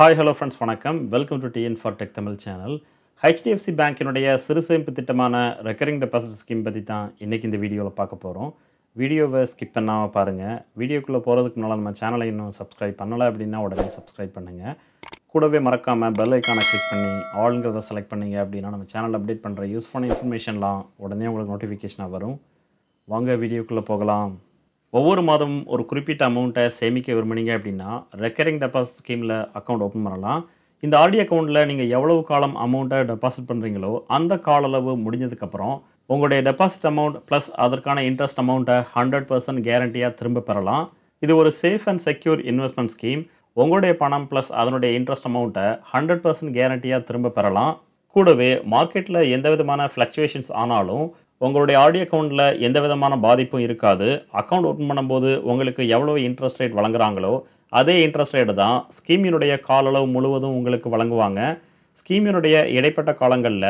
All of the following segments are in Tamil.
ஹாய் ஹலோ ஃப்ரெண்ட்ஸ் வணக்கம். Welcome to TN for tech Tamil channel. HDFC பேங்கினுடைய சிறு சேமிப்பு திட்டமான ரெக்கரிங் டெபாசிட் ஸ்கீம் பற்றி தான் இன்றைக்கி இந்த வீடியோவில் பார்க்க போகிறோம். வீடியோவை ஸ்கிப் பண்ணாமல் பாருங்கள். வீடியோக்குள்ளே போகிறதுக்கு முன்னால் நம்ம சேனலை இன்னும் சப்ஸ்கிரைப் பண்ணலை அப்படின்னா உடனே சப்ஸ்கிரைப் பண்ணுங்கள். கூடவே மறக்காமல் பெல் ஐக்கானை கிளிக் பண்ணி ஆளுங்கிறத செலக்ட் பண்ணிங்க அப்படின்னா நம்ம சேனல் அப்டேட் பண்ணுற யூஸ்ஃபுல்லான இன்ஃபர்மேஷன்லாம் உடனே உங்களுக்கு நோட்டிஃபிகேஷனாக வரும். வாங்க வீடியோக்குள்ளே போகலாம். ஒவ்வொரு மாதமும் ஒரு குறிப்பிட்ட அமௌண்ட்டை சேமிக்க விரும்புனீங்க அப்படின்னா ரெக்கரிங் டெபாசிட் ஸ்கீமில் அக்கௌண்ட் ஓப்பன் பண்ணலாம். இந்த ஆர்டி அக்கௌண்ட்டில் நீங்கள் எவ்வளவு காலம் அமௌண்ட்டை டெபாசிட் பண்ணுறீங்களோ அந்த கால அளவு முடிஞ்சதுக்கப்புறம் உங்களுடைய டெபாசிட் அமௌண்ட் ப்ளஸ் அதற்கான இன்ட்ரெஸ்ட் அமௌண்ட்டை 100% கேரண்டியாக திரும்ப பெறலாம். இது ஒரு safe and secure investment scheme. உங்களுடைய பணம் ப்ளஸ் அதனுடைய இன்ட்ரெஸ்ட் அமௌண்ட்டை 100% கேரண்டியாக திரும்ப பெறலாம். கூடவே மார்க்கெட்டில் எந்த விதமான ஃப்ளக்சுவேஷன்ஸ் ஆனாலும் உங்களுடைய ஆர்டி அக்கௌண்ட்டில் எந்த விதமான பாதிப்பும் இருக்காது. அக்கௌண்ட் ஓப்பன் பண்ணும்போது உங்களுக்கு எவ்வளோ இன்ட்ரெஸ்ட் ரேட் வழங்குறாங்களோ அதே இன்ட்ரெஸ்ட் ரேட்டு தான் ஸ்கீமினுடைய கால அளவு முழுவதும் உங்களுக்கு வழங்குவாங்க. ஸ்கீமினுடைய இடைப்பட்ட காலங்களில்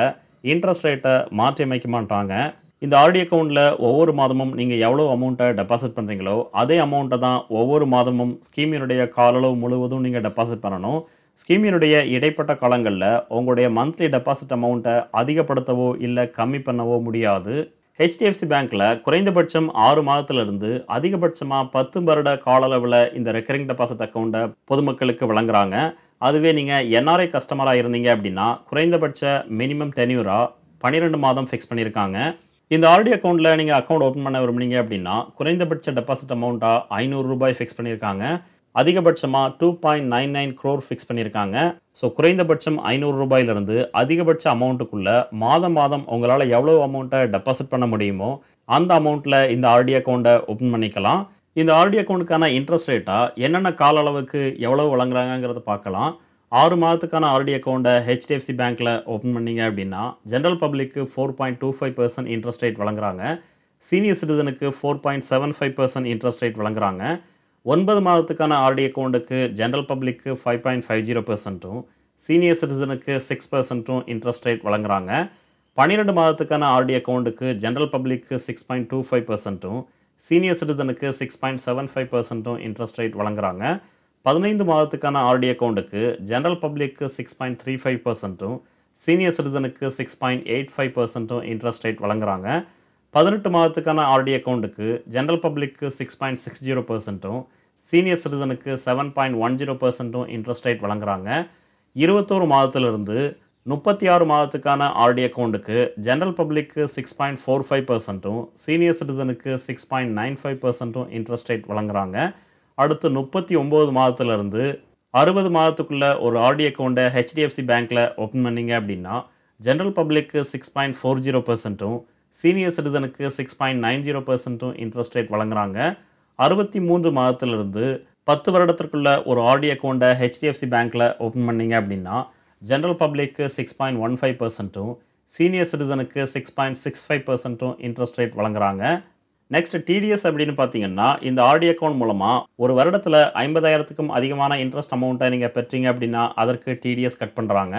இன்ட்ரெஸ்ட் ரேட்டை மாற்றி அமைக்க மாட்டாங்க. இந்த ஆர்டி அக்கௌண்ட்டில் ஒவ்வொரு மாதமும் நீங்கள் எவ்வளோ அமௌண்ட்டை டெபாசிட் பண்ணுறீங்களோ அதே அமௌண்ட்டை தான் ஒவ்வொரு மாதமும் ஸ்கீமினுடைய கால அளவு முழுவதும் நீங்கள் டெபாசிட் பண்ணணும். ஸ்கீமினுடைய இடைப்பட்ட காலங்களில் உங்களுடைய மந்த்லி டெபாசிட் அமௌண்ட்டை அதிகப்படுத்தவோ இல்லை கம்மி பண்ணவோ முடியாது. ஹெச்டிஎஃப்சி பேங்க்கில் குறைந்தபட்சம் 6 மாதத்திலிருந்து அதிகபட்சமாக 10 வருட கால அளவில் இந்த ரெக்கரிங் டெபாசிட் அக்கௌண்ட்டை பொதுமக்களுக்கு வழங்குறாங்க. அதுவே நீங்கள் என்ஆர்ஐ கஸ்டமராக இருந்தீங்க அப்படின்னா குறைந்தபட்ச மினிமம் டென்யூராக 12 மாதம் ஃபிக்ஸ் பண்ணியிருக்காங்க. இந்த ஆர்டி அக்கௌண்ட்டில் நீங்கள் அக்கௌண்ட் ஓப்பன் பண்ண விரும்புனீங்க அப்படின்னா குறைந்தபட்ச டெபாசிட் அமௌண்ட்டாக 500 ரூபாய் ஃபிக்ஸ் பண்ணியிருக்காங்க. அதிகபட்சமாக 2.99 crore ஃபிக்ஸ் பண்ணியிருக்காங்க. ஸோ குறைந்தபட்சம் 500 ரூபாயிலிருந்து அதிகபட்ச அமௌண்ட்டுக்குள்ளே மாதம் மாதம் உங்களால் எவ்வளோ அமௌண்ட்டை டெபாசிட் பண்ண முடியுமோ அந்த அமௌண்ட்டில் இந்த ஆர்டி அக்கௌண்ட்டை ஓப்பன் பண்ணிக்கலாம். இந்த ஆர்டி அக்கௌண்ட்டுக்கான இன்ட்ரெஸ்ட் ரேட்டாக என்னென்ன கால அளவுக்கு எவ்வளோ வழங்குறாங்கிறத பார்க்கலாம். 6 மாதத்துக்கான ஆர்டி அக்கௌண்ட்டை ஹெச்டிஎஃப்சி பேங்க்கில் ஓப்பன் பண்ணிங்க அப்படின்னா ஜென்ரல் பப்ளிக்கு 4.25% இன்ட்ரெஸ்ட் ரேட் வழங்குறாங்க. சீனியர் சிட்டிசனுக்கு 4.75% இன்ட்ரெஸ்ட் ரேட் வழங்குறாங்க. 9 மாதத்துக்கான ஆர்டி அக்கௌண்ட்டுக்கு ஜென்ரல் பப்ளிக்கு 5.50%, சீனியர் சிட்டிசனுக்கு 6% இன்ட்ரெஸ்ட் ரேட் வழங்குறாங்க. 12 மாதத்துக்கான ஆர்டி அக்கௌண்ட்டுக்கு ஜென்ரல் பப்ளிக்கு 6.25%, சீனியர் சிட்டிசனுக்கு 6.75% இன்ட்ரெஸ்ட் ரேட் வழங்குறாங்க. 15 மாதத்துக்கான ஆர்டி அக்கௌண்ட்டுக்கு ஜென்ரல் பப்ளிக்கு 6.35%, சீனியர் சிட்டிசனுக்கு 6.85% இன்ட்ரெஸ்ட் ரேட் வழங்குறாங்க. 18 மாதத்துக்கான ஆர்டி அக்கௌண்ட்டுக்கு ஜென்ரல் பப்ளிக்கு 6.60%, சீனியர் சிட்டிசனுக்கு 7.10% இன்ட்ரெஸ்ட் ரேட் வழங்குறாங்க. 21 மாதத்திலிருந்து 36 மாதத்துக்கான ஆர்டி அக்கௌண்ட்டுக்கு ஜென்ரல் பப்ளிக்கு 6.45%, சீனியர் சிட்டிசனுக்கு 6.95% இன்ட்ரெஸ்ட் ரேட் வழங்குறாங்க. அடுத்து 39 மாதத்திலிருந்து 60 மாதத்துக்குள்ள ஒரு ஆர்டி அக்கௌண்ட்டை ஹெச்டிஎஃப்சி பேங்க்கில் ஓப்பன் பண்ணிங்க அப்படின்னா ஜென்ரல் பப்ளிக்கு 6.40%, சீனியர் சிட்டிசனுக்கு 6.90% இன்ட்ரெஸ்ட் ரேட் வழங்குறாங்க. 63 மாதத்திலிருந்து 10 வருடத்திற்குள்ள ஒரு ஆர்டி அக்கௌண்ட்டை ஹெச்டிஎஃப்சி பேங்க்கில் ஓப்பன் பண்ணிங்க அப்படின்னா ஜென்ரல் பப்ளிக்கு 6.15%, சீனியர் சிட்டிசனுக்கு 6.65% இன்ட்ரெஸ்ட் ரேட் வழங்குறாங்க. நெக்ஸ்ட் டிடிஎஸ் அப்படின்னு பார்த்தீங்கன்னா இந்த ஆர்டி அக்கௌண்ட் மூலமாக ஒரு வருடத்தில் 50,000க்கும் அதிகமான இன்ட்ரெஸ்ட் அமௌண்ட்டை நீங்கள் பெற்றீங்க அப்படின்னா அதற்கு டிடிஎஸ் கட் பண்ணுறாங்க.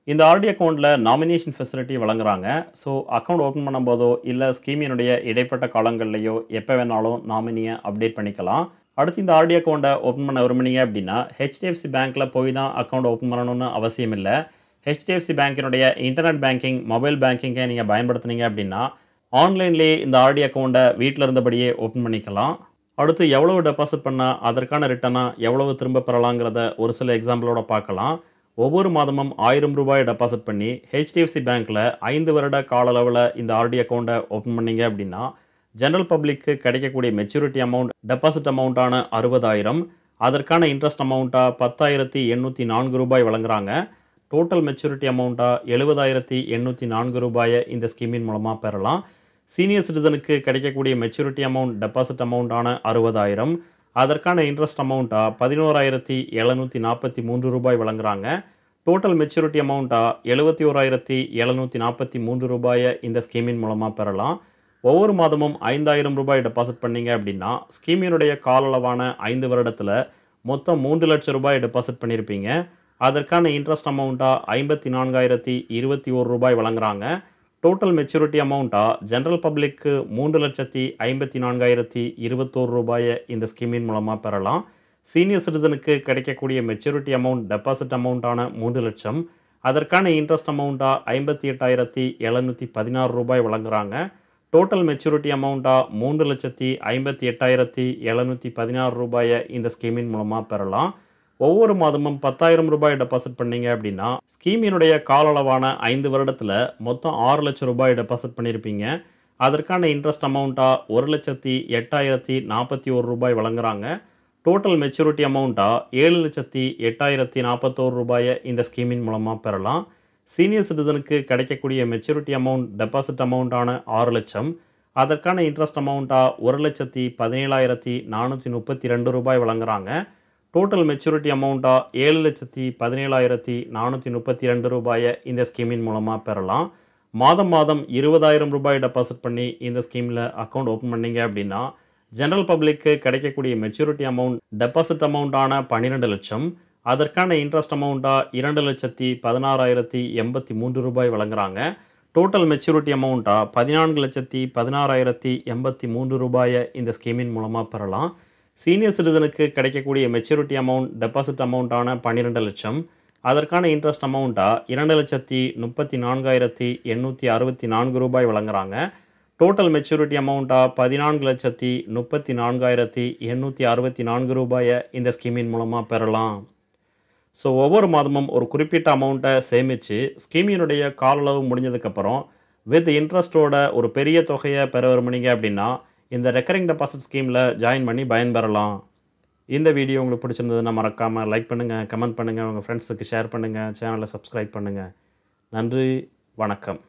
இந்த ஆர்டி அக்கௌண்ட்டில் நாமினேஷன் ஃபெசிலிட்டி வழங்குறாங்க. ஸோ அக்கௌண்ட் ஓப்பன் பண்ணும்போதோ இல்லை ஸ்கீமினுடைய இடைப்பட்ட காலங்கள்லையோ எப்போ வேணாலும் நாமினியை அப்டேட் பண்ணிக்கலாம். அடுத்து இந்த ஆர்டி அக்கௌண்ட்டை ஓப்பன் பண்ண விரும்புனீங்க அப்படின்னா ஹெச்டிஎஃப்சி பேங்க்கில் போய் தான் அக்கௌண்ட் ஓப்பன் பண்ணணும்னு அவசியம் இல்லை. ஹெச்டிஎஃப்சி பேங்கினுடைய இன்டர்நெட் பேங்கிங், மொபைல் பேங்கிங்கை நீங்கள் பயன்படுத்துனீங்க அப்படின்னா ஆன்லைன்லேயே இந்த ஆர்டி அக்கௌண்ட்டை வீட்டில் இருந்தபடியே ஓப்பன் பண்ணிக்கலாம். அடுத்து எவ்வளவு டெபாசிட் பண்ணால் அதற்கான ரிட்டனாக எவ்வளவு திரும்ப பெறலாங்கிறத ஒரு சில எக்ஸாம்பிளோட பார்க்கலாம். ஒவ்வொரு மாதமும் 1000 ரூபாய் டெபாசிட் பண்ணி ஹெச்டிஎஃப்சி பேங்க்கில் 5 வருட கால அளவில் இந்த ஆர்டி அக்கௌண்ட்டை ஓப்பன் பண்ணிங்க அப்படின்னா ஜென்ரல் பப்ளிக்கு கிடைக்கக்கூடிய மெச்சூரிட்டி அமௌண்ட் டெபாசிட் அமௌண்ட்டான 60,000, அதற்கான இன்ட்ரெஸ்ட் அமௌண்ட்டாக 10,804 ரூபாய் வழங்குறாங்க. டோட்டல் மெச்சூரிட்டி அமௌண்ட்டாக 70,804 ரூபாயை இந்த ஸ்கீமின் மூலமாக பெறலாம். சீனியர் சிட்டிசனுக்கு கிடைக்கக்கூடிய மெச்சூரிட்டி அமௌண்ட் டெபாசிட் அமௌண்ட்டான 60,000, அதற்கான இன்ட்ரெஸ்ட் அமௌண்ட்டாக 11,743 ரூபாய் வழங்குறாங்க. டோட்டல் மெச்சூரிட்டி அமௌண்ட்டாக 71,743 ரூபாயை இந்த ஸ்கீமின் மூலமாக பெறலாம். ஒவ்வொரு மாதமும் 5,000 ரூபாய் டெபாசிட் பண்ணிங்க அப்படின்னா ஸ்கீமினுடைய கால அளவான 5 வருடத்தில் மொத்தம் 3 லட்சம் ரூபாய் டெபாசிட் பண்ணியிருப்பீங்க. அதற்கான இன்ட்ரெஸ்ட் அமௌண்ட்டாக 54,021 ரூபாய் வழங்குறாங்க. டோட்டல் மெச்சூரிட்டி அமௌண்ட்டாக ஜென்ரல் பப்ளிக்கு 3,54,021 ரூபாயை இந்த ஸ்கீமின் மூலமாக பெறலாம். சீனியர் சிட்டிசனுக்கு கிடைக்கக்கூடிய மெச்சூரிட்டி அமௌண்ட் டெபாசிட் அமௌண்ட்டான 3 லட்சம், அதற்கான இன்ட்ரெஸ்ட் அமௌண்ட்டாக 58,716 ரூபாய் வழங்குறாங்க. டோட்டல் மெச்சூரிட்டி அமௌண்ட்டாக 3,58,716 ரூபாயை இந்த ஸ்கீமின் மூலமாக பெறலாம். ஒவ்வொரு மாதமும் 10,000 ரூபாய் டெபாசிட் பண்ணீங்க அப்படின்னா ஸ்கீமினுடைய கால அளவான 5 வருடத்தில் மொத்தம் 6 லட்சம் ரூபாய் டெபாசிட் பண்ணியிருப்பீங்க. அதற்கான இன்ட்ரெஸ்ட் அமௌண்ட்டாக 1,08,041 ரூபாய் வழங்குறாங்க. டோட்டல் மெச்சூரிட்டி அமௌண்ட்டாக 7,08,041 ரூபாயை இந்த ஸ்கீமின் மூலமாக பெறலாம். சீனியர் சிட்டிசனுக்கு கிடைக்கக்கூடிய மெச்சூரிட்டி அமௌண்ட் டெபாசிட் அமௌண்ட்டான 6 லட்சம், அதற்கான இன்ட்ரெஸ்ட் அமௌண்ட்டாக 1,17,432 ரூபாய் வழங்குறாங்க. டோட்டல் மெச்சூரிட்டி அமௌண்ட்டாக 7,17,432 ரூபாயை இந்த ஸ்கீமின் மூலமாக பெறலாம். மாதம் 20,000 ரூபாய் டெபாசிட் பண்ணி இந்த ஸ்கீமில் அக்கௌண்ட் ஓப்பன் பண்ணீங்க அப்படின்னா ஜெனரல் பப்ளிக்கு கிடைக்கக்கூடிய மெச்சூரிட்டி அமௌண்ட் டெபாசிட் அமௌண்ட்டான 12 லட்சம், அதற்கான இன்ட்ரெஸ்ட் அமௌண்ட்டாக 2,16,083 ரூபாய் வழங்குறாங்க. டோட்டல் மெச்சூரிட்டி அமௌண்ட்டாக 14,16,083 ரூபாயை இந்த ஸ்கீமின் மூலமாக பெறலாம். சீனியர் சிட்டிசனுக்கு கிடைக்கக்கூடிய மெச்சூரிட்டி அமௌண்ட் டெபாசிட் அமௌண்ட்டான 12 லட்சம், அதற்கான இன்ட்ரெஸ்ட் அமௌண்ட்டாக 2,34,864 ரூபாய் வழங்குறாங்க. டோட்டல் மெச்சூரிட்டி அமௌண்ட்டாக 14,34,864 ரூபாயை இந்த ஸ்கீமின் மூலமாக பெறலாம். ஸோ ஒவ்வொரு மாதமும் ஒரு குறிப்பிட்ட அமௌண்ட்டை சேமித்து ஸ்கீமினுடைய கால அளவு முடிஞ்சதுக்கப்புறம் வித் இன்ட்ரெஸ்ட்டோட ஒரு பெரிய தொகையை பெற விரும்புனீங்க அப்படின்னா இந்த ரெக்கரிங் டெபாசிட் ஸ்கீமில் ஜாயின் பண்ணி பயன்பெறலாம். இந்த வீடியோ உங்களுக்கு பிடிச்சிருந்ததுன்னா மறக்காமல் லைக் பண்ணுங்கள், கமெண்ட் பண்ணுங்கள், உங்கள் ஃப்ரெண்ட்ஸுக்கு ஷேர் பண்ணுங்கள், சேனலை சப்ஸ்கிரைப் பண்ணுங்கள். நன்றி, வணக்கம்.